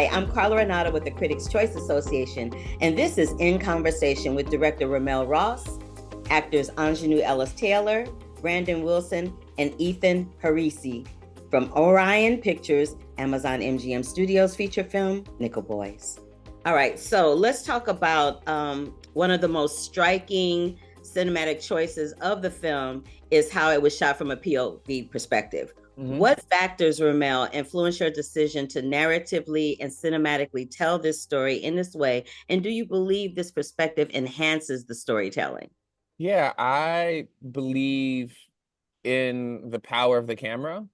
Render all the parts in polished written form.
Hi, I'm Carla Renata with the Critics' Choice Association, and this is In Conversation with director RaMell Ross, actors Aunjanue Ellis-Taylor, Brandon Wilson, and Ethan Herisse from Orion Pictures, Amazon MGM Studios feature film, Nickel Boys. All right, so let's talk about one of the most striking cinematic choices of the film is how it was shot from a POV perspective. Mm-hmm. What factors, RaMell, influence your decision to narratively and cinematically tell this story in this way? And do you believe this perspective enhances the storytelling? Yeah, I believe in the power of the camera,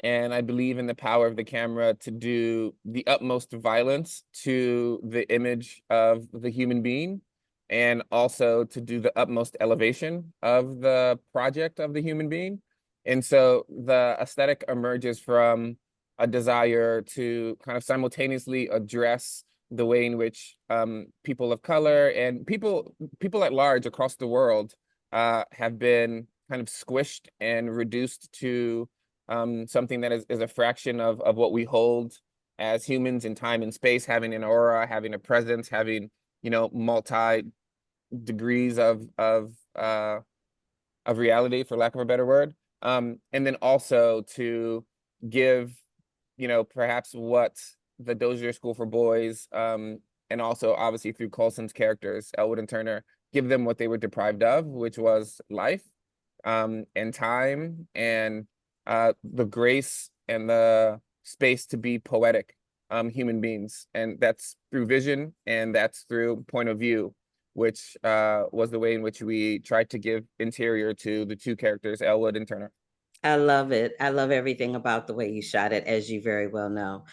and I believe in the power of the camera to do the utmost violence to the image of the human being, and also to do the utmost elevation of the project of the human being. And so the aesthetic emerges from a desire to kind of simultaneously address the way in which people of color and people at large across the world have been kind of squished and reduced to something that is a fraction of what we hold as humans in time and space, having an aura, having a presence, having, multi degrees of reality, for lack of a better word. And then also to give, perhaps what the Dozier School for Boys, and also obviously through Colson's characters, Elwood and Turner, give them what they were deprived of, which was life, and time, and the grace and the space to be poetic human beings. And that's through vision, and that's through point of view, which was the way in which we tried to give interior to the two characters, Elwood and Turner. I love it. I love everything about the way you shot it, as you very well know.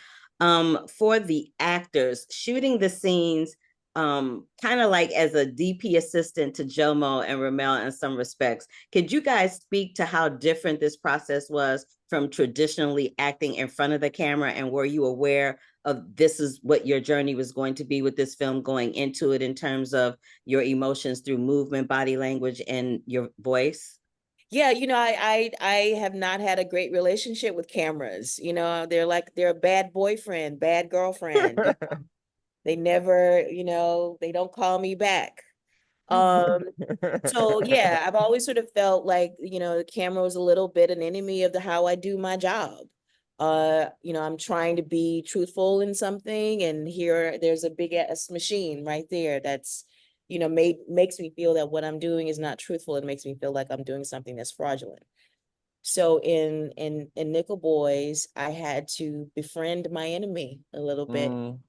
For the actors, shooting the scenes kind of like as a DP assistant to Jomo and RaMell in some respects, could you guys speak to how different this process was from traditionally acting in front of the camera? And were you aware of this is what your journey was going to be with this film going into it in terms of your emotions through movement, body language, and your voice? Yeah, I have not had a great relationship with cameras. They're a bad boyfriend, bad girlfriend. They never, they don't call me back. So yeah, I've always sort of felt like, the camera was a little bit an enemy of how I do my job. I'm trying to be truthful in something, and there's a big ass machine right there that's makes me feel that what I'm doing is not truthful. It makes me feel like I'm doing something that's fraudulent. So in Nickel Boys, I had to befriend my enemy a little bit, and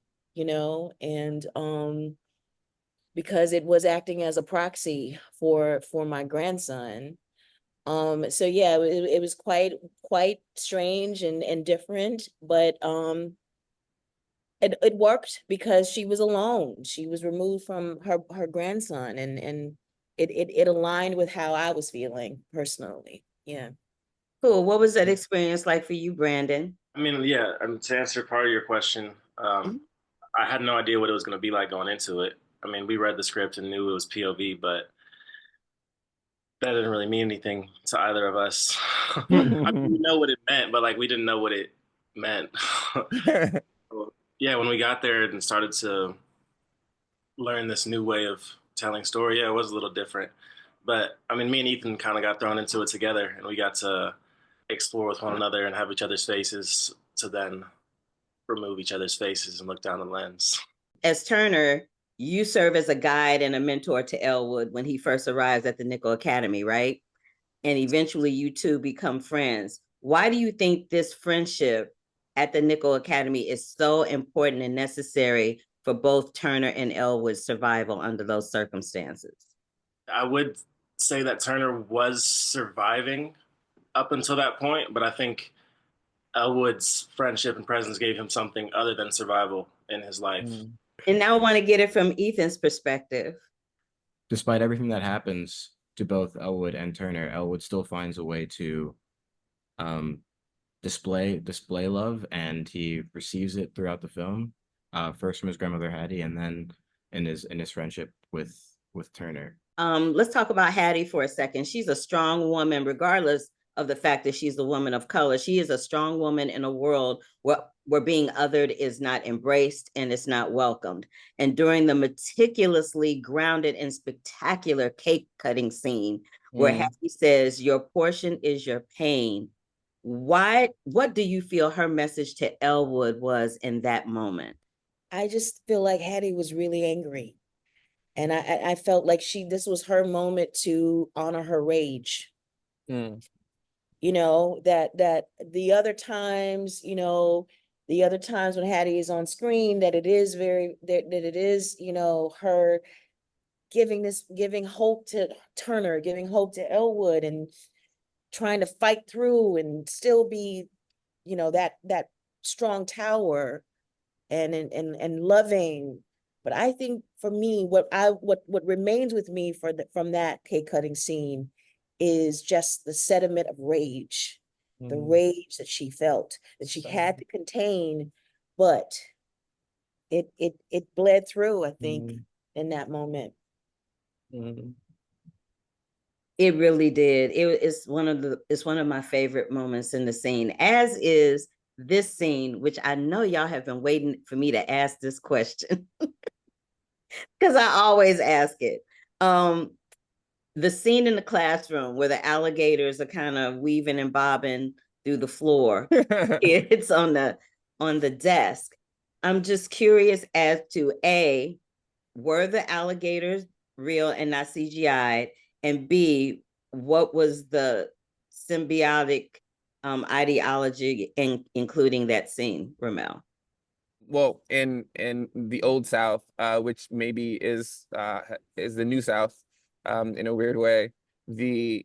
because it was acting as a proxy for my grandson. So yeah, it was quite strange and different, but it worked because she was alone. She was removed from her grandson, and it aligned with how I was feeling personally. Yeah. Cool. What was that experience like for you, Brandon? I mean, yeah, to answer part of your question, I had no idea what it was going to be like going into it. I mean, we read the script and knew it was POV, but that didn't really mean anything to either of us. I mean, we know what it meant, but we didn't know what it meant. Yeah, when we got there and started to learn this new way of telling story, yeah, it was a little different. But I mean, me and Ethan kind of got thrown into it together, and we got to explore with one another and have each other's faces to then remove each other's faces and look down the lens. As Turner, you serve as a guide and a mentor to Elwood when he first arrives at the Nickel Academy, right? And eventually you two become friends. Why do you think this friendship at the Nickel Academy is so important and necessary for both Turner and Elwood's survival under those circumstances? I would say that Turner was surviving up until that point, but I think Elwood's friendship and presence gave him something other than survival in his life. And now I want to get it from Ethan's perspective. Despite everything that happens to both Elwood and Turner, Elwood still finds a way to display love, and he receives it throughout the film. First from his grandmother Hattie, and then in his friendship with Turner. Let's talk about Hattie for a second. She's a strong woman, regardless of the fact that she's a woman of color. She is a strong woman in a world where where being othered is not embraced and it's not welcomed. And during the meticulously grounded and spectacular cake cutting scene where Hattie says, "Your portion is your pain," what do you feel her message to Elwood was in that moment? I just feel like Hattie was really angry. And I felt like this was her moment to honor her rage. You know, that the other times, when Hattie is on screen, that it is her giving hope to Turner, giving hope to Elwood, and trying to fight through and still be, that strong tower and loving. But I think for me, what remains with me from that cake cutting scene is just the sediment of rage, the rage that she felt, that she had to contain, but it bled through, I think, in that moment. It really did. It's one of my favorite moments in the scene, as is this scene, which I know y'all have been waiting for me to ask this question because I always ask it. The scene in the classroom where the alligators are kind of weaving and bobbing through the floor. It's on the desk. I'm just curious as to A, were the alligators real and not CGI'd? And B, what was the symbiotic ideology including that scene, RaMell? Well, in the Old South, which maybe is the New South, in a weird way, the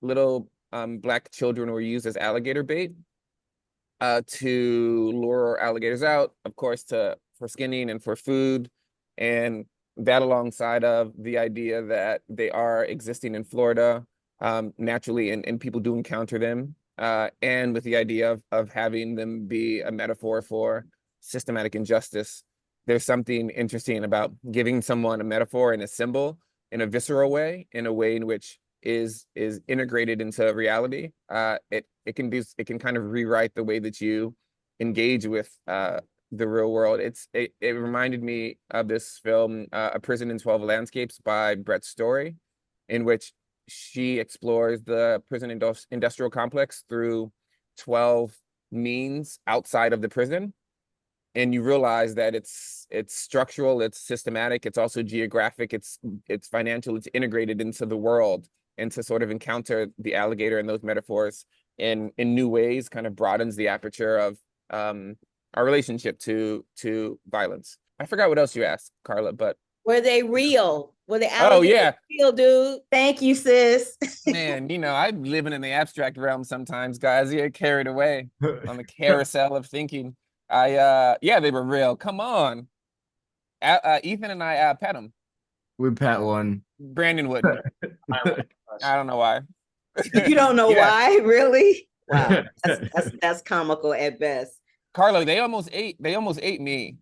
little black children were used as alligator bait to lure alligators out, of course, for skinning and for food, and that alongside of the idea that they are existing in Florida naturally, and people do encounter them, and with the idea of having them be a metaphor for systematic injustice. There's something interesting about giving someone a metaphor and a symbol in a visceral way, in a way in which is integrated into reality. It can kind of rewrite the way that you engage with the real world. It reminded me of this film, A Prison in 12 Landscapes by Brett Story, in which she explores the prison industrial complex through 12 means outside of the prison. And you realize that it's structural, it's systematic, it's also geographic, it's financial, it's integrated into the world. And to sort of encounter the alligator and those metaphors in new ways kind of broadens the aperture of our relationship to violence. I forgot what else you asked, Carla, but were they real? Were the alligators oh yeah, real, dude? Thank you, sis. Man, I'm living in the abstract realm sometimes, guys. You get carried away on the carousel of thinking. Yeah, they were real. Come on. Ethan and I pet them. We pet one. Brandon wouldn't. I don't know why. You don't know why, really? Wow, that's comical at best. Carlo, they almost ate me.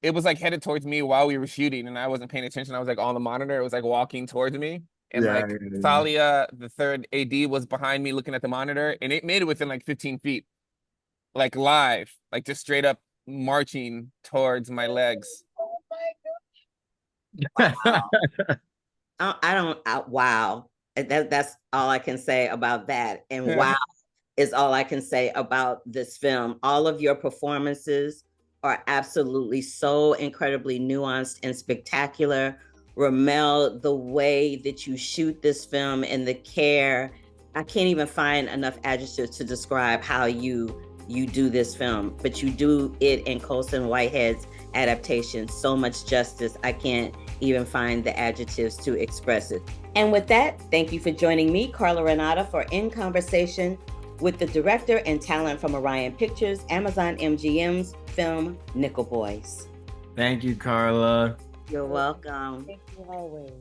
It was like headed towards me while we were shooting, and I wasn't paying attention. I was like on the monitor. It was like walking towards me, and Thalia, the third AD, was behind me looking at the monitor, and it made it within like 15 feet, like live, like just straight up marching towards my legs. Wow. Wow. That's all I can say about that. And wow is all I can say about this film. All of your performances are absolutely so incredibly nuanced and spectacular. RaMell, the way that you shoot this film and the care, I can't even find enough adjectives to describe how you do this film, but you do it in Colson Whitehead's adaptation so much justice. I can't even find the adjectives to express it. And with that, thank you for joining me, Carla Renata, for In Conversation with the director and talent from Orion Pictures, Amazon MGM's film Nickel Boys. Thank you, Carla. You're welcome. Thank you always.